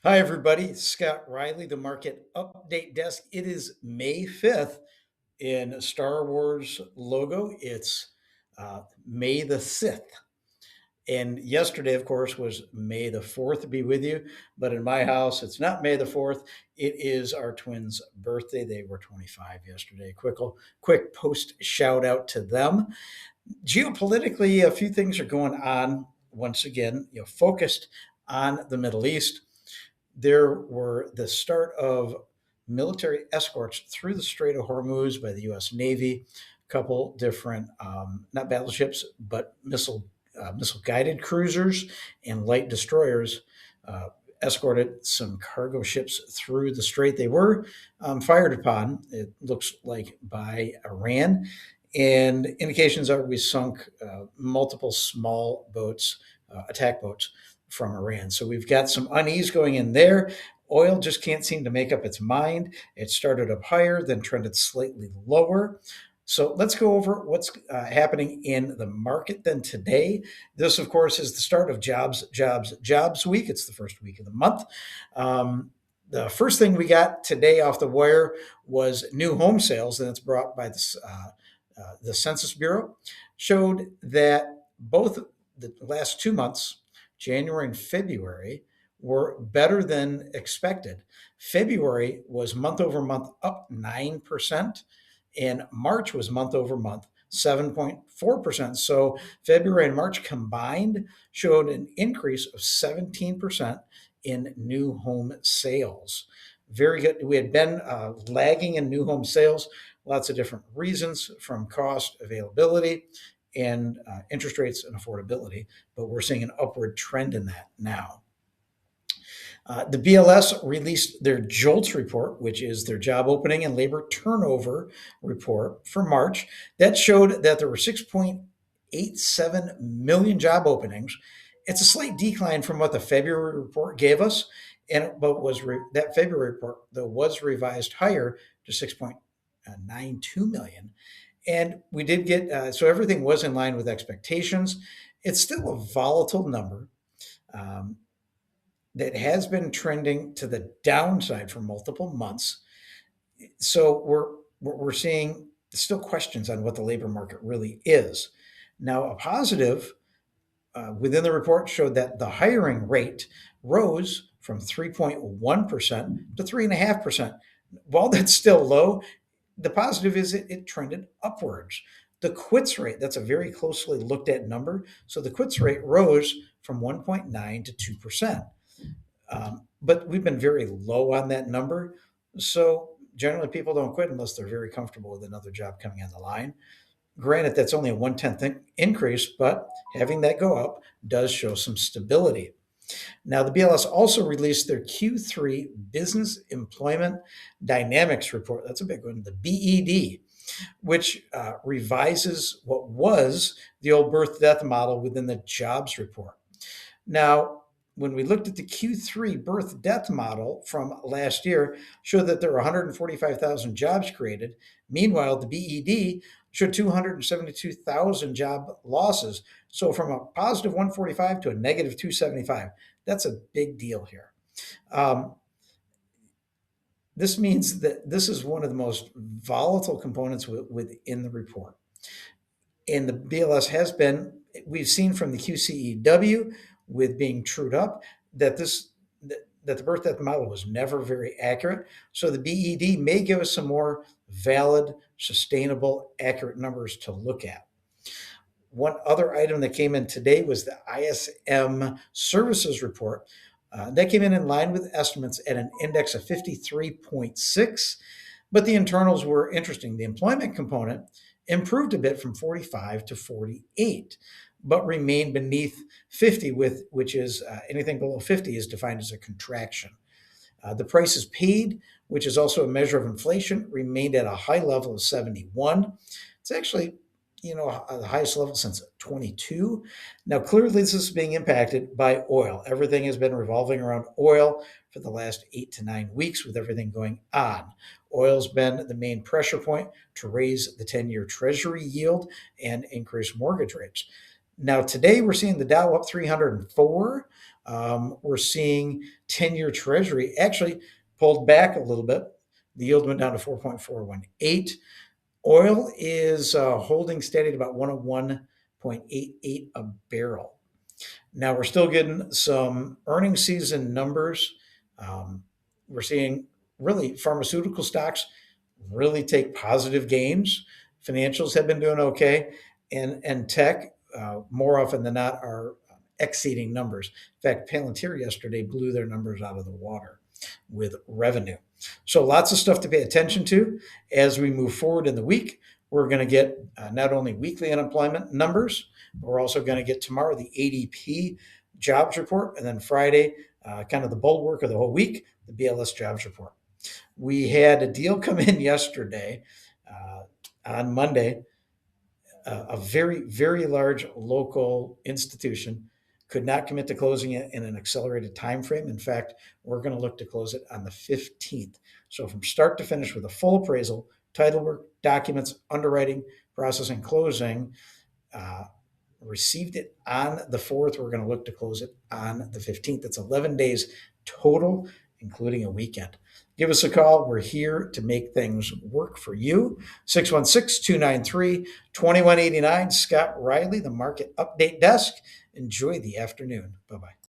Hi, everybody. Scott Riley, the Market Update Desk. It is May 5th in Star Wars logo. It's May the 6th. And yesterday, of course, was May the 4th to be with you. But in my house, it's not May the 4th. It is our twins' birthday. They were 25 yesterday. Quick post shout out to them. Geopolitically, a few things are going on once again, focused on the Middle East. There were the start of military escorts through the Strait of Hormuz by the U.S. Navy, a couple different, not battleships, but missile guided cruisers and light destroyers escorted some cargo ships through the strait. They were fired upon, it looks like, by Iran. And indications are we sunk multiple small boats, attack boats from Iran. So we've got some unease going in there. Oil just can't seem to make up its mind. It started up higher, then trended slightly lower. So let's go over what's happening in the market then today. This, of course, is the start of jobs week. It's the first week of the month. The first thing we got today off the wire was new home sales, and it's brought by the Census Bureau, showed that both the last 2 months, January and February, were better than expected. February was month over month up 9%, and March was month over month 7.4%. So February and March combined showed an increase of 17% in new home sales. Very good. We had been lagging in new home sales, lots of different reasons, from cost, availability, and interest rates and affordability, but we're seeing an upward trend in that now. The BLS released their JOLTS report, which is their job opening and labor turnover report for March. That showed that there were 6.87 million job openings. It's a slight decline from what the February report gave us, that February report though was revised higher to 6.92 million. And we did get so everything was in line with expectations. It's still a volatile number. That has been trending to the downside for multiple months. So we're seeing still questions on what the labor market really is. Now, a positive within the report showed that the hiring rate rose from 3.1% to 3.5%. While that's still low, the positive is it trended upwards. The quits rate, that's a very closely looked at number. So the quits rate rose from 1.9 to 2%. But we've been very low on that number. So generally, people don't quit unless they're very comfortable with another job coming on the line. Granted, that's only a 1/10 increase, but having that go up does show some stability. Now, the BLS also released their Q3 Business Employment Dynamics Report. That's a big one, the BED, which revises what was the old birth death model within the jobs report. Now, when we looked at the Q3 birth death model from last year, showed that there were 145,000 jobs created. Meanwhile, the BED showed 272,000 job losses. So from a positive 145 to a negative 275, that's a big deal here. This means that this is one of the most volatile components within the report. And the BLS has been, we've seen from the QCEW with being trued up that the birth death model was never very accurate. So the BED may give us some more valid, sustainable, accurate numbers to look at. One other item that came in today was the ISM services report. That came in line with estimates at an index of 53.6, but the internals were interesting. The employment component improved a bit from 45 to 48, but remained beneath 50, which is anything below 50 is defined as a contraction. The prices paid, which is also a measure of inflation, remained at a high level of 71. It's actually, the highest level since 22. Now, clearly, this is being impacted by oil. Everything has been revolving around oil for the last 8 to 9 weeks with everything going on. Oil's been the main pressure point to raise the 10-year Treasury yield and increase mortgage rates. Now, today we're seeing the Dow up 304, We're seeing 10-year Treasury actually pulled back a little bit. The yield went down to 4.418. Oil is holding steady at about 101.88 a barrel. Now we're still getting some earnings season numbers. We're seeing really pharmaceutical stocks really take positive gains. Financials have been doing okay, and tech more often than not are exceeding numbers. In fact, Palantir yesterday blew their numbers out of the water with revenue. So lots of stuff to pay attention to as we move forward in the week. We're going to get not only weekly unemployment numbers, but we're also going to get tomorrow the ADP jobs report, and then Friday, kind of the bulwark of the whole week, the BLS jobs report. We had a deal come in yesterday on Monday. A very, very large local institution could not commit to closing it in an accelerated time frame. In fact, we're going to look to close it on the 15th. So from start to finish with a full appraisal, title work, documents, underwriting, processing, closing, uh, received it on the 4th. We're going to look to close it on the 15th. That's 11 days total, including a weekend. Give us a call. We're here to make things work for you. 616-293-2189. Scott Riley, the Market Update Desk. Enjoy the afternoon. Bye-bye.